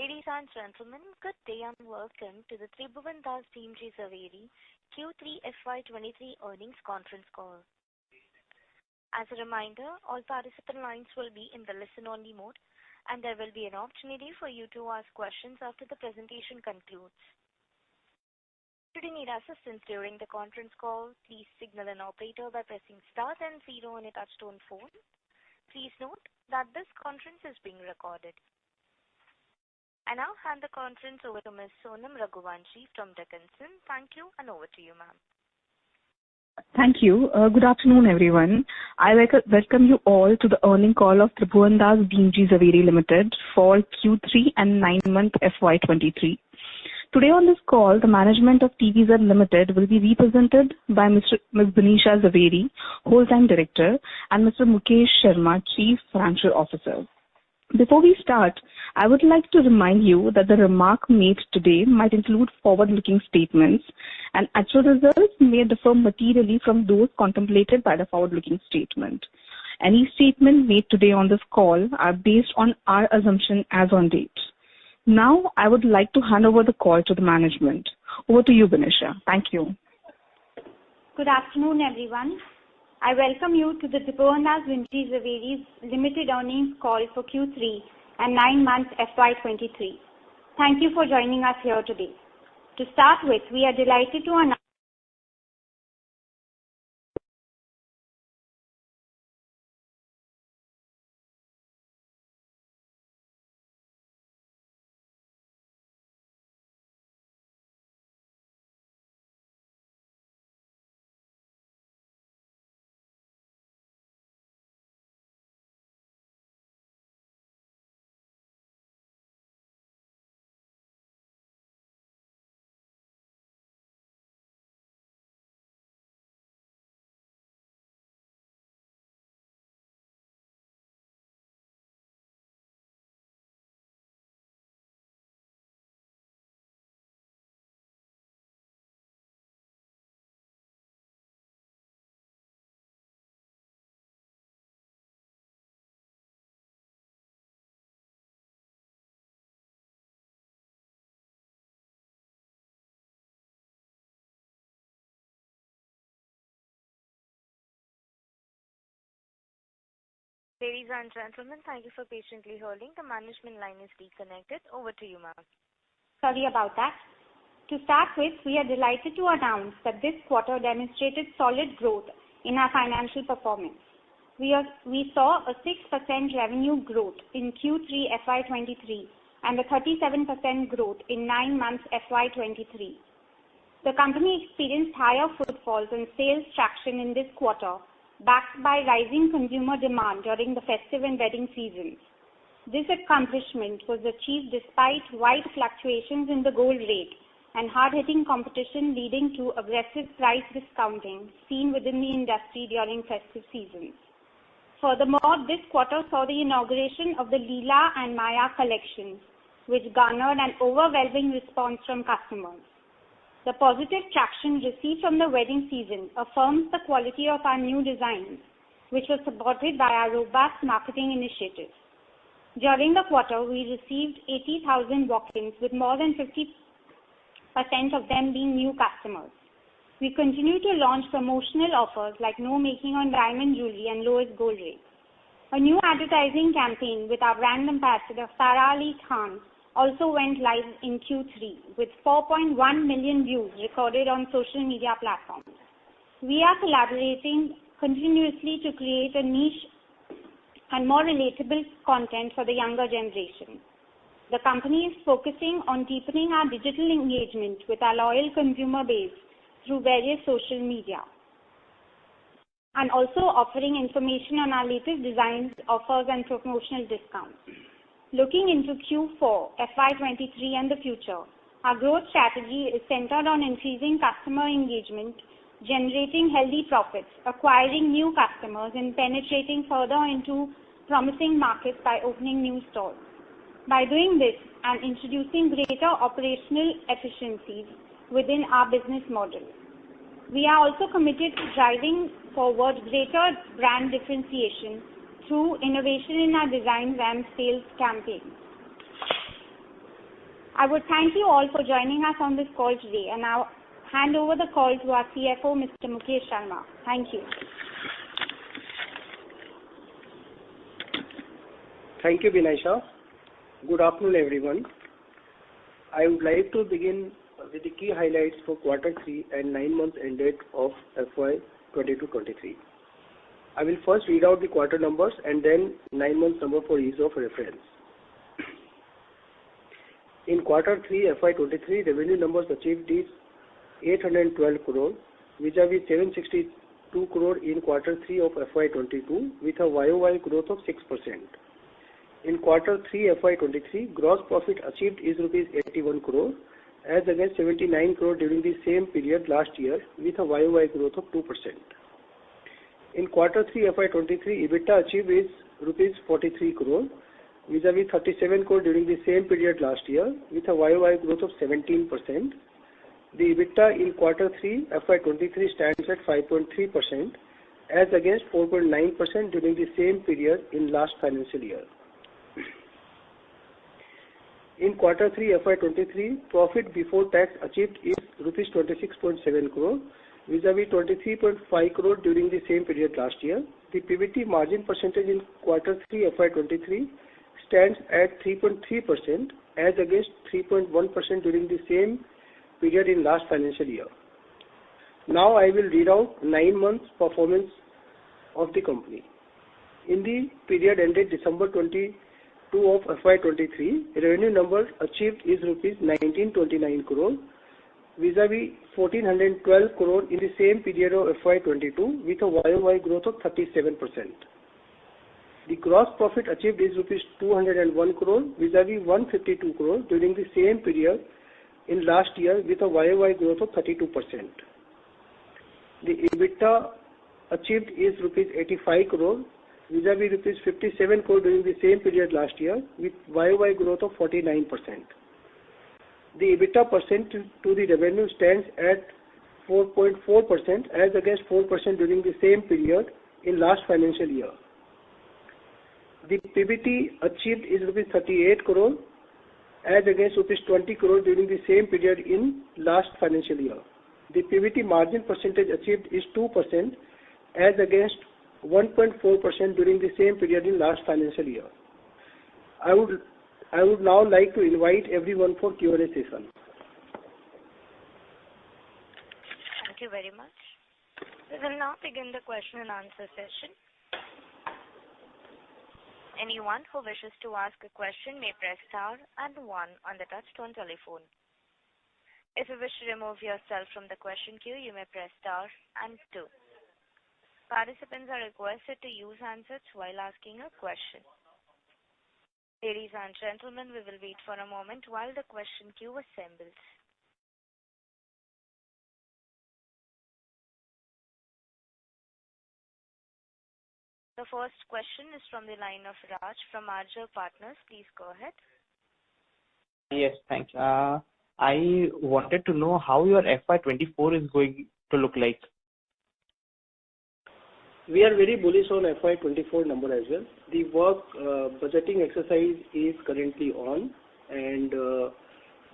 Ladies and gentlemen, good day and welcome to the Tribhovandas Bhimji Zaveri Q3 FY23 earnings conference call. As a reminder, all participant lines will be in the listen-only mode, and there will be an opportunity for you to ask questions after the presentation concludes. Should you need assistance during the conference call, please signal an operator by pressing star then 0 on a touchtone phone. Please note that this conference is being recorded. I now hand the conference over to Ms. Sonam Raghuvanshi from Concall. Thank you, and over to you, ma'am. Thank you. Good afternoon, everyone. I welcome you all to the earnings call of Tribhovandas Bhimji Zaveri Limited for Q3 and 9-month FY23. Today on this call, the management of TVZ Limited will be represented by Ms. Bhanisha Zaveri, Whole-time Director, and Mr. Mukesh Sharma, Chief Financial Officer. Before we start, I would like to remind you that the remark made today might include forward-looking statements, and actual results may differ materially from those contemplated by the forward-looking statement. Any statement made today on this call are based on our assumption as on date. Now, I would like to hand over the call to the management. Over to you, Bhanisha. Thank you. Good afternoon, everyone. I welcome you to the Tribhovandas Bhimji Zaveri Limited earnings call for Q3 and 9 months FY23. Thank you for joining us here today. To start with, we are delighted to announce Ladies and gentlemen, thank you for patiently holding. The management line is reconnected. Over to you, ma'am. Sorry about that. To start with, we are delighted to announce that this quarter demonstrated solid growth in our financial performance. We saw a 6% revenue growth in Q3 FY23 and a 37% growth in 9 months FY23. The company experienced higher footfalls and sales traction in this quarter, backed by rising consumer demand during the festive and wedding seasons. This accomplishment was achieved despite wide fluctuations in the gold rate and hard-hitting competition leading to aggressive price discounting seen within the industry during festive seasons. Furthermore, this quarter saw the inauguration of the Leela and Maya collections, which garnered an overwhelming response from customers. The positive traction received from the wedding season affirms the quality of our new designs, which was supported by our robust marketing initiatives. During the quarter, we received 80,000 walk-ins, with more than 50% of them being new customers. We continue to launch promotional offers like no making on diamond jewelry and lowest gold rate. A new advertising campaign with our brand ambassador Farah Ali Khan also went live in Q3 with 4.1 million views recorded on social media platforms. We are collaborating continuously to create a niche and more relatable content for the younger generation. The company is focusing on deepening our digital engagement with our loyal consumer base through various social media, and also offering information on our latest designs, offers, and promotional discounts. Looking into Q4, FY23 and the future, our growth strategy is centered on increasing customer engagement, generating healthy profits, acquiring new customers, and penetrating further into promising markets by opening new stores. By doing this and introducing greater operational efficiencies within our business model, we are also committed to driving forward greater brand differentiation through innovation in our designs and sales campaigns. I would thank you all for joining us on this call today and now hand over the call to our CFO, Mr. Mukesh Sharma. Thank you. Thank you, Binaisha. Good afternoon, everyone. I would like to begin with the key highlights for quarter 3 and 9 months ended of FY22-23. I will first read out the quarter numbers and then 9 months number for ease of reference. In quarter 3 FY23, revenue numbers achieved is 812 crore, vis-a-vis 762 crore in quarter 3 of FY22, with a YOY growth of 6%. In quarter 3 FY23, gross profit achieved is rupees 81 crore, as against 79 crore during the same period last year, with a YOY growth of 2%. In quarter 3 FY23, EBITDA achieved is rupees 43 crore, vis-a-vis 37 crore during the same period last year, with a YOY growth of 17%. The EBITDA in quarter 3 FY23 stands at 5.3%, as against 4.9% during the same period in last financial year. In quarter 3 FY23, profit before tax achieved is rupees 26.7 crore, vis-a-vis 23.5 crore during the same period last year. The PBT margin percentage in quarter 3 FY23 stands at 3.3%, as against 3.1% during the same period in last financial year. Now I will read out 9 months performance of the company. In the period ended December 22 of FY23, revenue number achieved is rupees 1929 crore, vis-a-vis 1412 crore in the same period of FY22, with a YOY growth of 37%. The gross profit achieved is rupees 201 crore, vis-a-vis 152 crore during the same period in last year, with a YOY growth of 32%. The EBITDA achieved is rupees 85 crore, vis-a-vis rupees 57 crore during the same period last year, with YOY growth of 49%. The EBITDA percent to the revenue stands at 4.4%, as against 4% during the same period in last financial year. The PBT achieved is rupees 38 crore, as against rupees 20 crore during the same period in last financial year. The PBT margin percentage achieved is 2%, as against 1.4% during the same period in last financial year. I would now like to invite everyone for Q&A session. Thank you very much. We will now begin the question and answer session. Anyone who wishes to ask a question may press star and 1 on the touchtone telephone. If you wish to remove yourself from the question queue, you may press star and 2. Participants are requested to use handsets while asking a question. Ladies and gentlemen, we will wait for a moment while the question queue assembles. The first question is from the line of Raj from Arjav Partners. Please go ahead. Yes, thanks. I wanted to know how your FY24 is going to look like. We are very bullish on FY24 number as well. The work budgeting exercise is currently on, and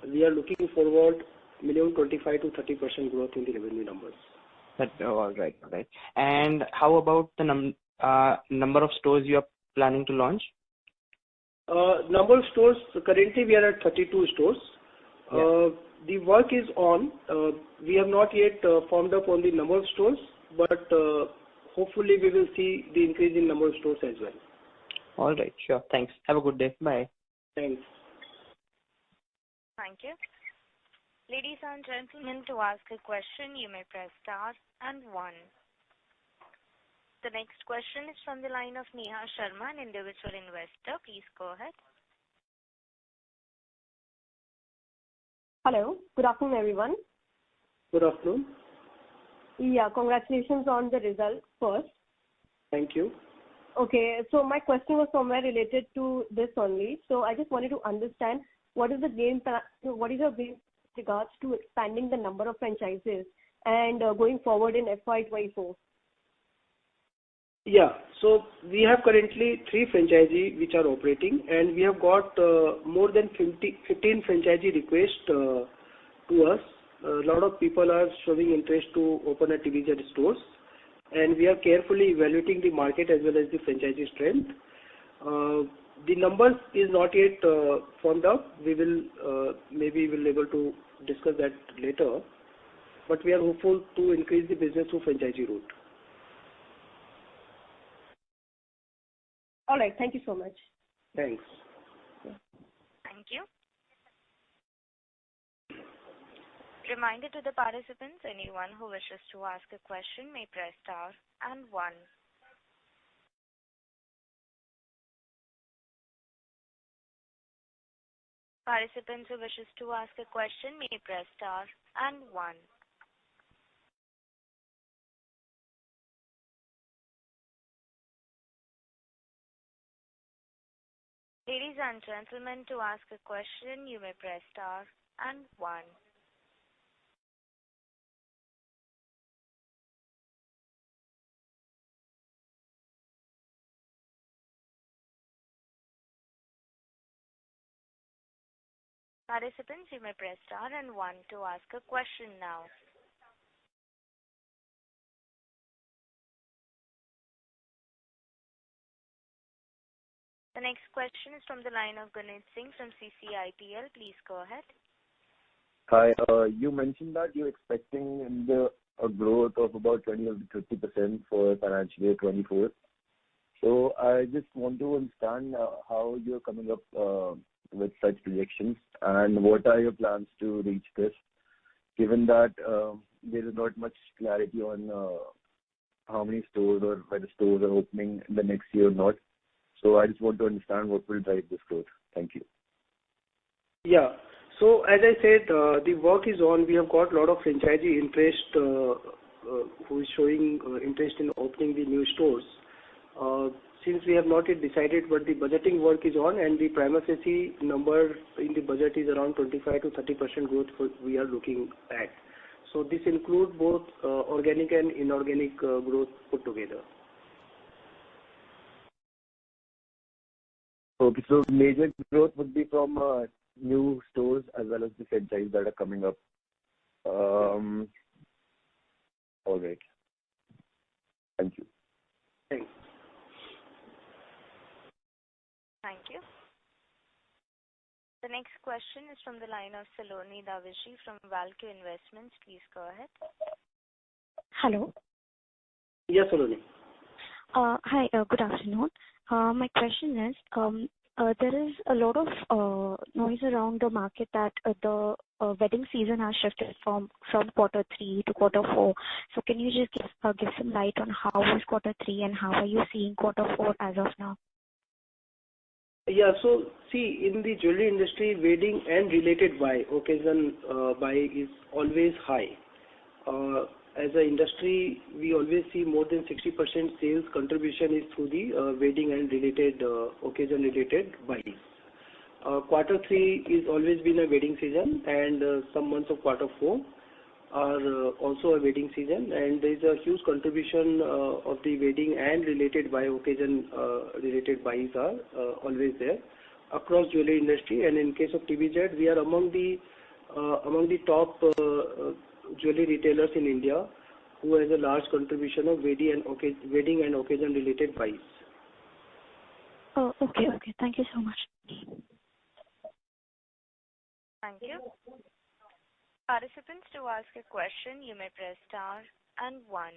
we are looking forward minimum 25 to 30% growth in the revenue numbers. All right. And how about the number of stores you are planning to launch? Number of stores, currently we are at 32 stores. Yeah. The work is on. We have not yet formed up on the number of stores, but hopefully we will see the increase in number of stores as well. All right, sure. Thanks. Have a good day. Bye. Thanks. Thank you. Ladies and gentlemen, to ask a question, you may press star and 1. The next question is from the line of Neha Sharma, an individual investor. Please go ahead. Hello. Good afternoon, everyone. Good afternoon. Yeah, congratulations on the results first. Thank you. Okay, so my question was somewhere related to this only. So I just wanted to understand what is your game with regards to expanding the number of franchises and going forward in FY24? Yeah. So we have currently 3 franchisee which are operating, and we have got more than 15 franchisee requests to us. A lot of people are showing interest to open a TVZ stores, and we are carefully evaluating the market as well as the franchisee strength. The numbers is not yet formed up. We will maybe will able to discuss that later, but we are hopeful to increase the business through franchisee route. All right. Thank you so much. Thanks. Thank you. Reminder to the participants, anyone who wishes to ask a question may press star and 1. Participants who wishes to ask a question may press star and 1. Ladies and gentlemen, to ask a question, you may press star and 1. Participants, you may press star and 1 to ask a question now. The next question is from the line of Ganesh Singh from CCIPL. Please go ahead. Hi. You mentioned that you're expecting a growth of about 20 to 30% for financial year 24. So I just want to understand how you're coming up with such projections and what are your plans to reach this, given that there is not much clarity on how many stores or whether stores are opening in the next year or not. So I just want to understand what will drive this growth. Thank you. Yeah. So as I said, the work is on. We have got a lot of franchisee interest who is showing interest in opening the new stores. Since we have not yet decided, but the budgeting work is on, and the prima facie number in the budget is around 25 to 30% growth we are looking at. So this includes both organic and inorganic growth put together. Okay, so major growth would be from new stores as well as the franchise that are coming up. All right. Thank you. Thanks. Thank you. The next question is from the line of Saloni Davishi from Value Investments. Please go ahead. Hello. Yes, Saloni. Hi, good afternoon. My question is, there is a lot of noise around the market that the wedding season has shifted from quarter 3 to quarter 4. So can you just give some light on how was quarter 3 and how are you seeing quarter 4 as of now? Yeah, so see, in the jewelry industry, wedding and related occasion buy is always high. As an industry, we always see more than 60% sales contribution is through the wedding and related occasion related buys. Quarter 3 is always been a wedding season, and some months of quarter 4 are also a wedding season, and there is a huge contribution of the wedding and related buy occasion related buys are always there across jewelry industry. And in case of TVZ, we are among the top jewelry retailers in India who has a large contribution of wedding and occasion related buys. Oh, okay. Thank you so much. Thank you. Participants, to ask a question, you may press star and 1.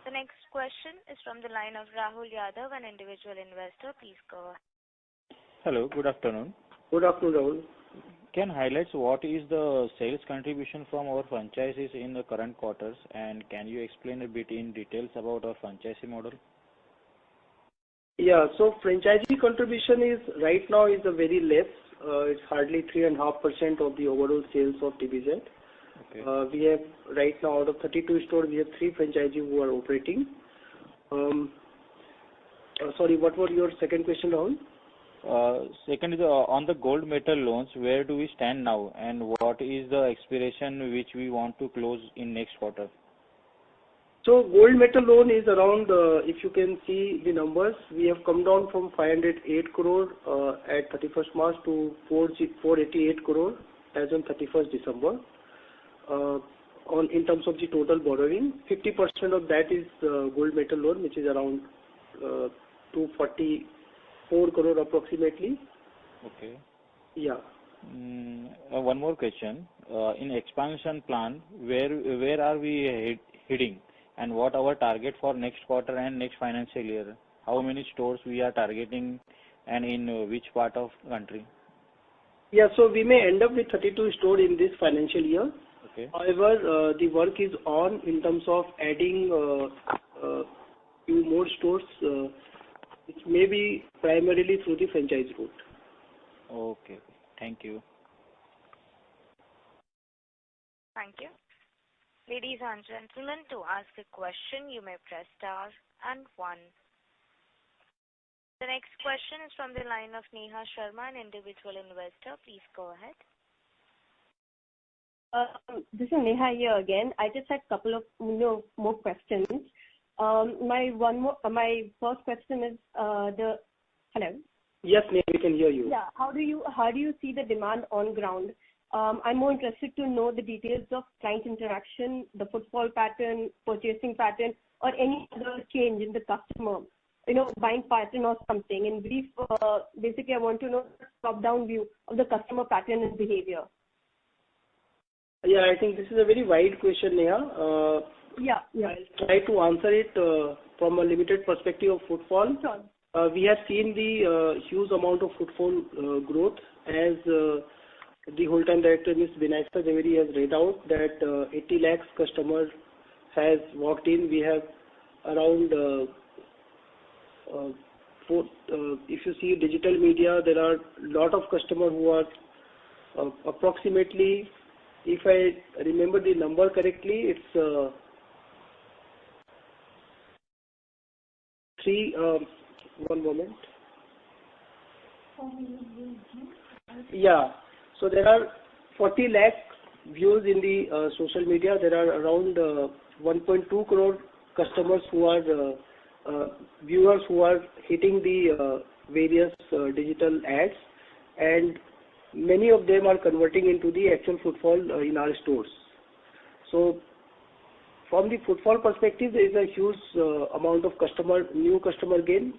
The next question is from the line of Rahul Yadav, an individual investor. Please go ahead. Hello, good afternoon. Good afternoon, Rahul. Can highlight what is the sales contribution from our franchises in the current quarters, and can you explain a bit in details about our franchisee model? Yeah, so franchisee contribution is right now is a very less. It's hardly 3.5% of the overall sales of TVZ. Okay. We have right now out of 32 stores, we have 3 franchisees who are operating. Sorry, what was your second question, Rahul? Second is on the gold metal loans, where do we stand now, and what is the expiration which we want to close in next quarter? So gold metal loan is around, if you can see the numbers, we have come down from 508 crore at 31st March to 488 crore as on 31st December. In terms of the total borrowing, 50% of that is gold metal loan, which is around 244 crore approximately. Okay. Yeah. One more question. In expansion plan, where are we heading, and what our target for next quarter and next financial year? How many stores we are targeting, and in which part of country? Yeah, so we may end up with 32 stores in this financial year. Okay. However, the work is on in terms of adding few more stores, which may be primarily through the franchise route. Okay. Thank you. Thank you. Ladies and gentlemen, to ask a question, you may press star and 1. The next question is from the line of Neha Sharma, an individual investor. Please go ahead. This is Neha here again. I just had a couple of more questions. My first question is hello. Yes, Neha, we can hear you. Yeah. How do you see the demand on ground? I'm more interested to know the details of client interaction, the footfall pattern, purchasing pattern, or any other change in the customer, buying pattern or something. In brief, basically, I want to know the top-down view of the customer pattern and behavior. Yeah, I think this is a very wide question, Neha. Yeah. I'll try to answer it from a limited perspective of footfall. Sure. We have seen the huge amount of footfall growth as the whole-time director, Ms. Zaveri, has read out that 80 lakhs customers has walked in. We have around, if you see digital media, there are a lot of customers who are approximately, if I remember the number correctly, it's one moment. Yeah. So there are 40 lakh views in the social media. There are around 1.2 crore customers who are viewers who are hitting the various digital ads, and many of them are converting into the actual footfall in our stores. So from the footfall perspective, there is a huge amount of new customer gain.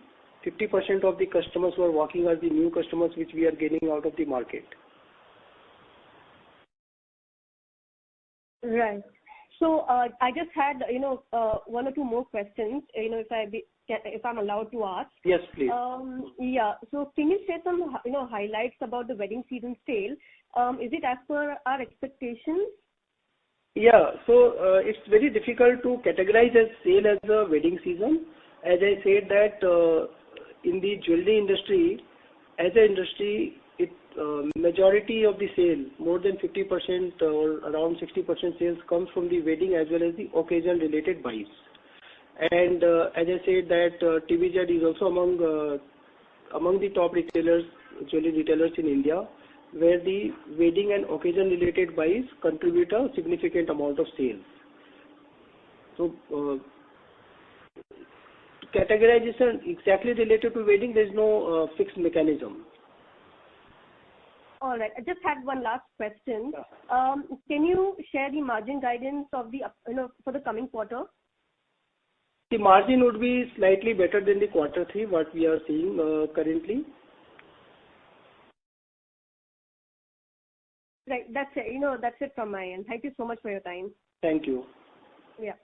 50% of the customers who are walking are the new customers which we are gaining out of the market. Right. So I just had one or two more questions. If I'm allowed to ask. Yes, please. Yeah. So can you share some highlights about the wedding season sale? Is it as per our expectations? Yeah. So it's very difficult to categorize as sale as a wedding season. As I said that in the jewelry industry, as an industry, majority of the sale, more than 50% or around 60% sales comes from the wedding as well as the occasion related buys. And as I said that TVZ is also among the top retailers, jewelry retailers in India, where the wedding and occasion related buys contribute a significant amount of sales. So categorization exactly related to wedding, there is no fixed mechanism. All right. I just had one last question. Yeah. Can you share the margin guidance of the for the coming quarter? The margin would be slightly better than the Q3, what we are seeing currently. Right. That's it. That's it from my end. Thank you so much for your time. Thank you. Yeah.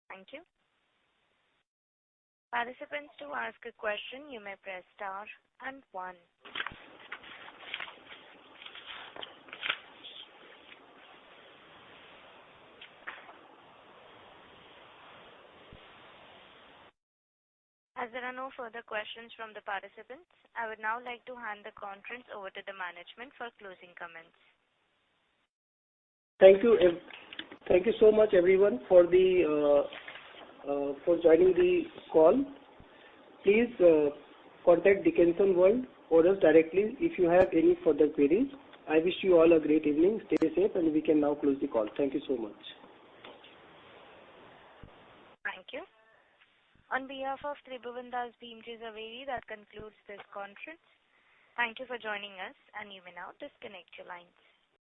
Thank you. Participants, to ask a question, you may press star and 1. As there are no further questions from the participants, I would now like to hand the conference over to the management for closing comments. Thank you. Thank you so much, everyone, for joining the call. Please contact Dickenson World or us directly if you have any further queries. I wish you all a great evening. Stay safe, and we can now close the call. Thank you so much. On behalf of Tribhovandas Bhimji Zaveri, that concludes this conference. Thank you for joining us, and you may now disconnect your lines.